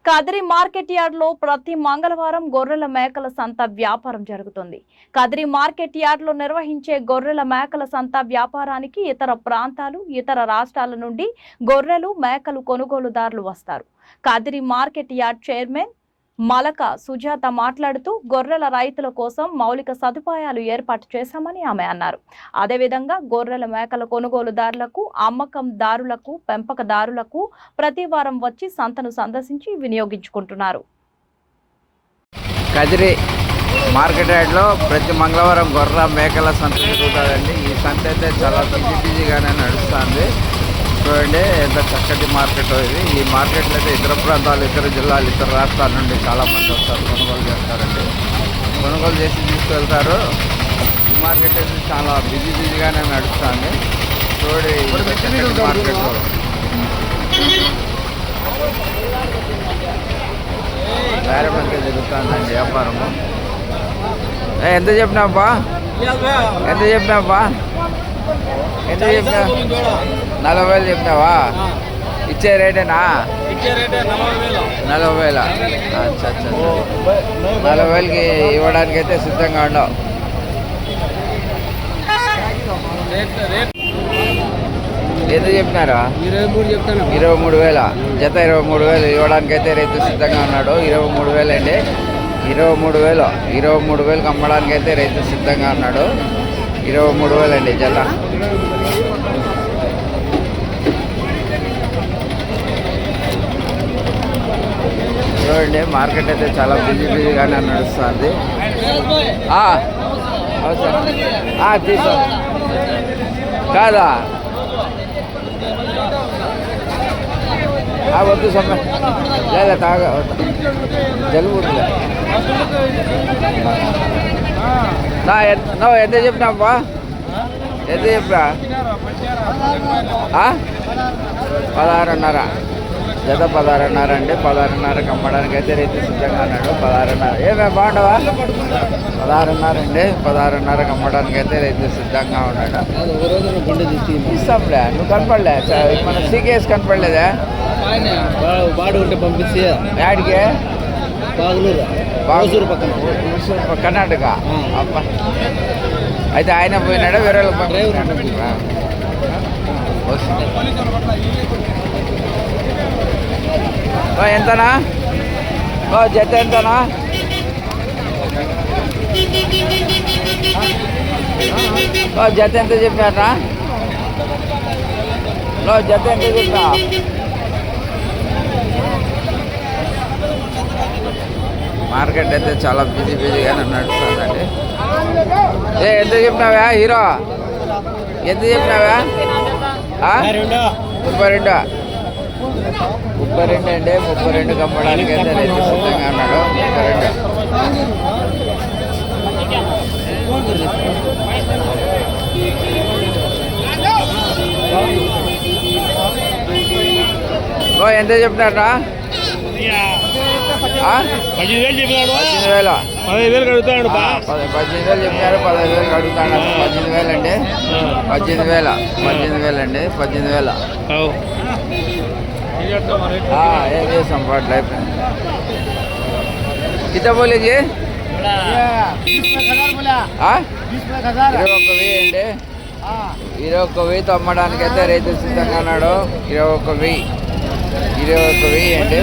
Kadiri market yard లో ప్రతి మంగళవారం గొర్రెల మేకల సంత వ్యాపారం జరుగుతుంది. కదిరి మార్కెట్ యార్డ్ లో నిర్వహించే గొర్రెల మేకల సంత వ్యాపారానికి ఇతర ప్రాంతాలు, ఇతర రాష్ట్రాల నుండి గొర్రెలు, మేకలు కొనుగోలుదారులు వస్తారు. Kadiri market yard chairman Malaka Sujatha మాట్లాడుతూ గొర్రెల రైతుల కోసం మౌలిక సదుపాయాలు ఏర్పాటు చేశామని ఆమె అన్నారు. అదేవిధంగా గొర్రెల మేకల కొనుగోలుదారులకు, అమ్మకందారులకు, పెంపకదారులకు ప్రతి వారం వచ్చి సంతను సందర్శించి వినియోగించుకుంటున్నారు. కదిరి మార్కెట్ యార్డ్లో ప్రతి మంగళవారం గొర్రెల మేకల సంత జరుగుతుందండి. ఈ సంత అయితే చాలా బిజీగానే నడుస్తుంది. చూడండి ఎంత చక్కటి మార్కెట్ ఇది. ఈ మార్కెట్లో అయితే ఇతర ప్రాంతాలు, ఇతర జిల్లాలు, ఇతర రాష్ట్రాల నుండి చాలామంది వస్తారు, కొనుగోలు చేస్తారండి. కొనుగోలు చేసి తీసుకెళ్తారు. ఈ మార్కెట్ అయితే చాలా బిజీగానే నడుస్తుంది. చూడండి మార్కెట్లో బేరమంతా జరుగుతుందండి వ్యాపారము. ఎంత చెప్పినావా? ఎంత చెప్పినావా? 40,000 చెప్పినావా? ఇచ్చే రేటేనా? 40,000. అచ్చా 40,000కి ఇవ్వడానికి అయితే సిద్ధంగా ఉండవు. ఎంత చెప్పినారా? 23,000. జత 23,000 ఇవ్వడానికి అయితే రైతు సిద్ధంగా ఉన్నాడు. 23,000 అండి. 23,000కి అమ్మడానికి అయితే రైతు సిద్ధంగా ఉన్నాడు. 23,000 అండి జత. చూడండి మార్కెట్ అయితే చాలా బిజీగానే నడుస్తుంది. తీసా కాదా? వద్దు సమయం లేదా తాగా జలుబు ఎంత చెప్పినావా? ఎంత చెప్పినా? 16,500 జత 16,500 అండి. 16,500కి అమ్మడానికి అయితే రైతు సిద్ధంగా అన్నాడు. 16,500 ఏమే బాగుండవా? 16,500 అండి. 16,500కి అమ్మడానికి అయితే రైతు సిద్ధంగా ఉన్నాడు. ఇస్తాంలే, నువ్వు కనపడలే, మన సీకేఎస్ కనపడలేదా? పంపిస్తే యాడికి? పక్కన కర్ణాటక. అబ్బా, అయితే ఆయన పోయినాడా? వేరే వాళ్ళు ఎంతనా? జత ఎంతనా? జత ఎంత చెప్పినారా? జత ఎంత చెప్పినా? మార్కెట్ అయితే చాలా బిజీగానే నడుస్తుందండి. ఎంత చెప్పినావా హీరో? ఎంత చెప్పినావా? 32 అండి. 32కి అమ్మడానికి అయితే రైతు సిద్ధంగా ఉన్నాడు. 32. ఎంత చెప్పినారా? 15,000 చెప్పినాడు. 15,000. 15,000 అడుగుతాడు. 15,000 చెప్పినారు. 15,000 అడుగుతాడు. 18,000 అండి. 18,000 అండి. 18,000. ఏం చేస్తాం పాటలు అయిపోయింది. కింద పోలేజీ 21,000 అండి. 21,000తో అమ్మడానికి అయితే రైతు సిద్ధంగా ఉన్నాడు. 21,000 అండి.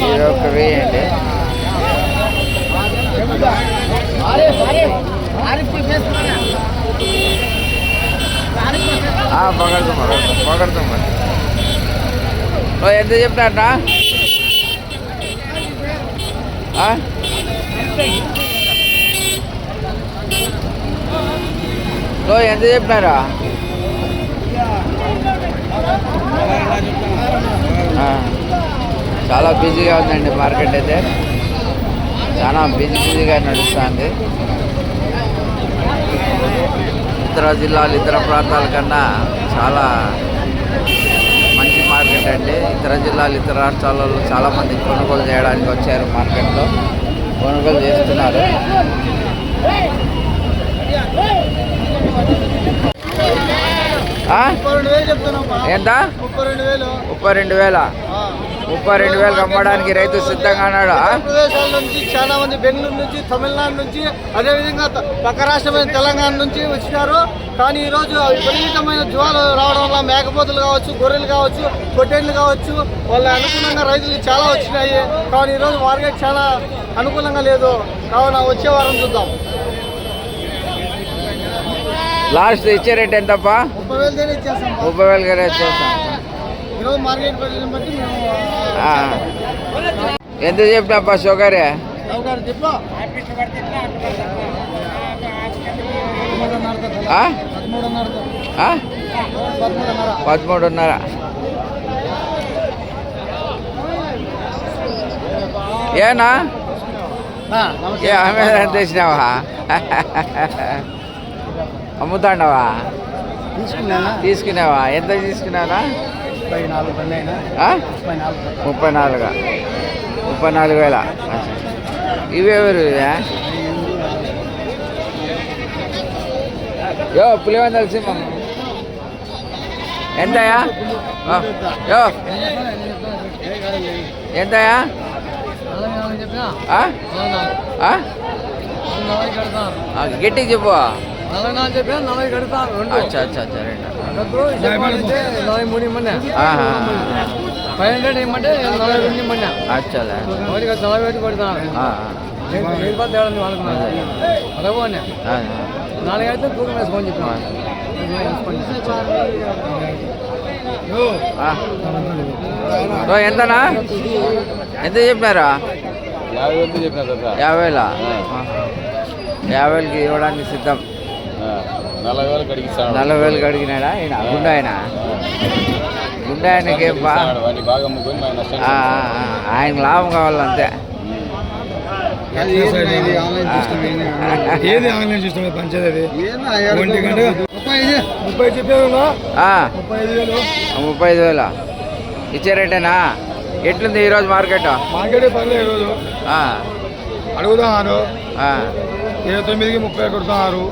21,000 అండి. పగడతాం మరి. ఎంత చెప్పినారా? ఎంత చెప్పినారా? చాలా బిజీగా ఉందండి మార్కెట్ అయితే. చాలా బిజీగా నడుస్తుంది. ఇతర జిల్లాలు, ఇతర ప్రాంతాల కన్నా చాలా మంచి మార్కెట్ అండి. ఇతర జిల్లాలు, ఇతర రాష్ట్రాలలో చాలామంది కొనుగోలు చేయడానికి వచ్చారు. మార్కెట్లో కొనుగోలు చేస్తున్నారు. ఆ? 32,000 చెప్తున్నామా? ఎంత 32,000. 32,000. 32,000 అమ్మడానికి రైతు సిద్ధంగా ఉన్నాడు. ప్రదేశాల నుంచి చాలా మంది బెంగళూరు నుంచి, తమిళనాడు నుంచి, అదేవిధంగా పక్క రాష్ట్రమైన తెలంగాణ నుంచి వచ్చినారు. కానీ ఈరోజు విపరీతమైన జ్వాలు రావడం వల్ల మేకపోతులు కావచ్చు, గొర్రెలు కావచ్చు, పొట్టేళ్ళు కావచ్చు, వాళ్ళ అనుకూలంగా రైతులకు చాలా వచ్చినాయి. కానీ ఈరోజు మార్కెట్ చాలా అనుకూలంగా లేదు. కావున వచ్చే వారం చూద్దాం. లాస్ట్ ఇచ్చే రేట్ ఎంతప్పా? 30,000 దాకా ఇచ్చేస్తాం. 30,000 గానే ఇచ్చేస్తాం. ఈరోజు మార్కెట్ పరిస్థితిని బట్టి మేము ఎంత చెప్పినప్పా షుగరే? చెప్పు. ఆ? 13,500. ఆ? 13,500. ఏనా ఏ ఆమె ఎంత వేసినావా? అమ్ముతాండవా? తీసుకున్నావా? ఎంత తీసుకున్నావా? 34,000. ఇవేవరు యో పులివెందుల సింహం ఎంతయా? యో ఎంతయా? గట్టికి చెప్పు. 44 చెప్పా, 40 కడతాను. అచ్చా అచ్చా అచ్చా రెండు 43 ఇమ్మన్నా, 500 ఇమ్మంటే 42 ఇమ్మన్నా. అచ్చలే 40 కొడతాను. 1000 రూపాయలు తేడా వాళ్ళకి అరవనే 4 అయితే తూకం వేసుకొని చెప్పాను. ఎంతనా? ఎంత చెప్పినారా? 50,000 చెప్పినా సార్. 50,000. 50,000కి ఇవ్వడానికి సిద్ధం. 40,000 కడిగిస్తాను. 40,000 అడిగినాడా? ఆయన గుండా ఆయనకేం బాగా అమ్ముకొని మా నష్టం. ఆయన లాభం కావాలంతే. ఏది ఆన్లైన్ సిస్టమ్ పంచేది 30 చెప్పాను. 35,000 ఇచ్చే రేటేనా? ఎట్లుంది ఈరోజు మార్కెట్? మార్కెట్ పర్లేదు. ఈరోజు అడుగుతున్నారు 29కి 30 కొడుతున్నారు.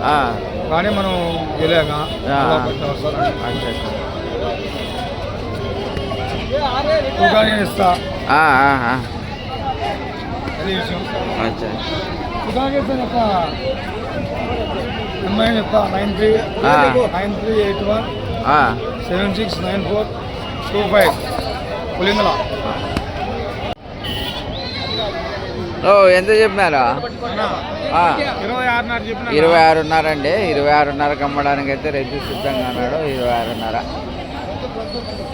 కానీ మనం తెలియక ఇస్తా. చెప్తా 9381 769425 పులిందల. ఎంత చెప్పినారా? 26,500 అండి. 26,500కి అమ్మడానికి అయితే రైతు సిద్ధంగా ఉన్నాడు.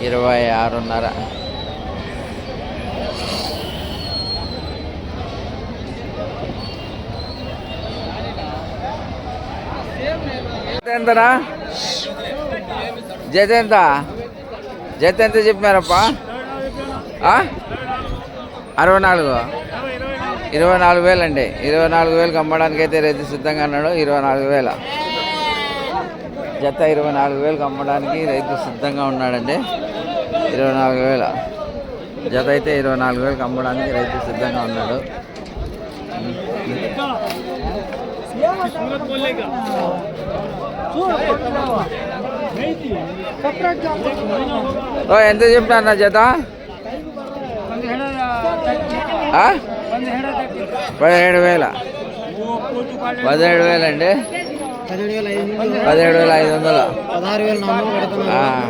26,500. ఎంతనా? జత ఎంత? జత ఎంత చెప్పినారప్పా? 64. 24,000 అండి. 24,000కి అమ్మడానికి అయితే రైతు సిద్ధంగా ఉన్నాడు. 24,000 జత. 24,000కి అమ్మడానికి రైతు సిద్ధంగా ఉన్నాడండి. 24,000 జత అయితే 24,000కి అమ్మడానికి రైతు సిద్ధంగా ఉన్నాడు. ఎంత చెప్పినా జత? 17,000. 17,000 అండి. 17,500.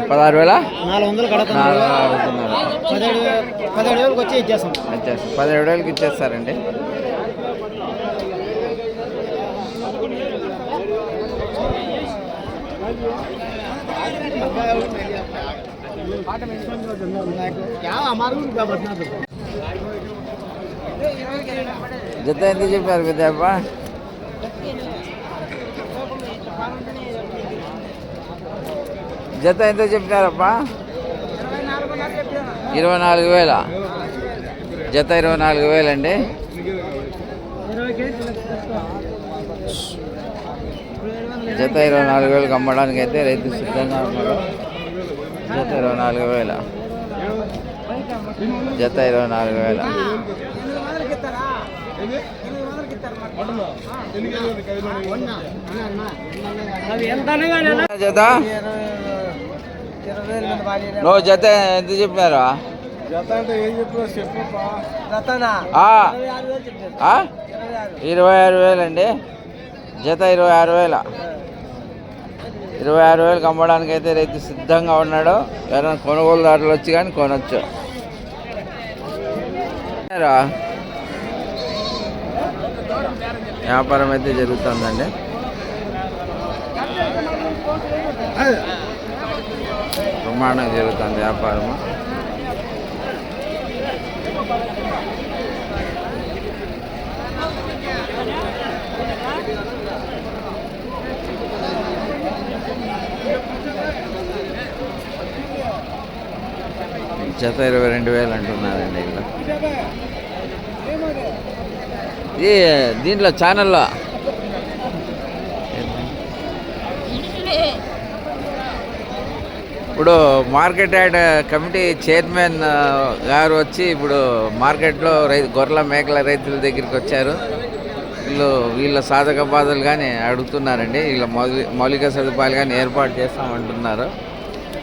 16,400 అడుగుతున్నారు. 17,000కి వచ్చి ఇచ్చేస్తాం. 17,000కి ఇచ్చేస్తారండి. జత ఎంత చెప్పారు పెద్దప్ప? జత ఎంత చెప్పినారప్పా? 24,000. జత 24,000 అండి. జత 24,000కి అమ్మడానికి అయితే రైతు సిద్ధంగా ఉన్నాడు. జత 24,000. జత 24,000. జత నువ్వు జత ఎంత చెప్పినారు? జత అంటే ఏం చెప్పు ఆ, ఆ? 26,000 అండి. జత 26,000. 26,000 అమ్మడానికి అయితే రైతు సిద్ధంగా ఉన్నాడు. ఎవరైనా కొనుగోలుదారులు వచ్చి కానీ కొనొచ్చు. వ్యాపారం అయితే జరుగుతుందండి. బ్రహ్మాండంగా జరుగుతుంది వ్యాపారము. జత 22,000 అంటున్నారండి ఇలా. ఇది దీంట్లో ఛానల్లో ఇప్పుడు మార్కెట్ యార్డ్ కమిటీ చైర్మన్ గారు వచ్చి ఇప్పుడు మార్కెట్లో గొర్రెల మేకల రైతుల దగ్గరికి వచ్చారు. వీళ్ళ సాధక బాధలు కానీ అడుగుతున్నారండి. వీళ్ళ మౌలిక సదుపాయాలు కానీ ఏర్పాటు చేస్తామంటున్నారు.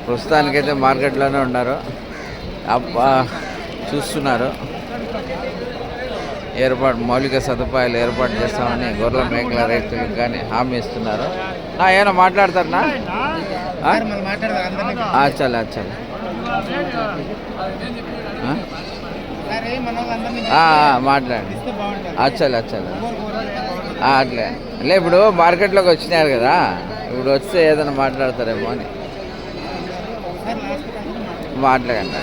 ప్రస్తుతానికైతే మార్కెట్లోనే ఉన్నారు. చూస్తున్నారు. మౌలిక సదుపాయాలు ఏర్పాటు చేస్తామని గొర్రెల మేకల రైతులకు కానీ హామీ ఇస్తున్నారు. ఏమైనా మాట్లాడతారనా? చాలా మాట్లాడండి. చాలా అట్లే ఇప్పుడు మార్కెట్లోకి వచ్చినారు కదా, ఇప్పుడు వస్తే ఏదైనా మాట్లాడతారేమో అని మాట్లాడండి.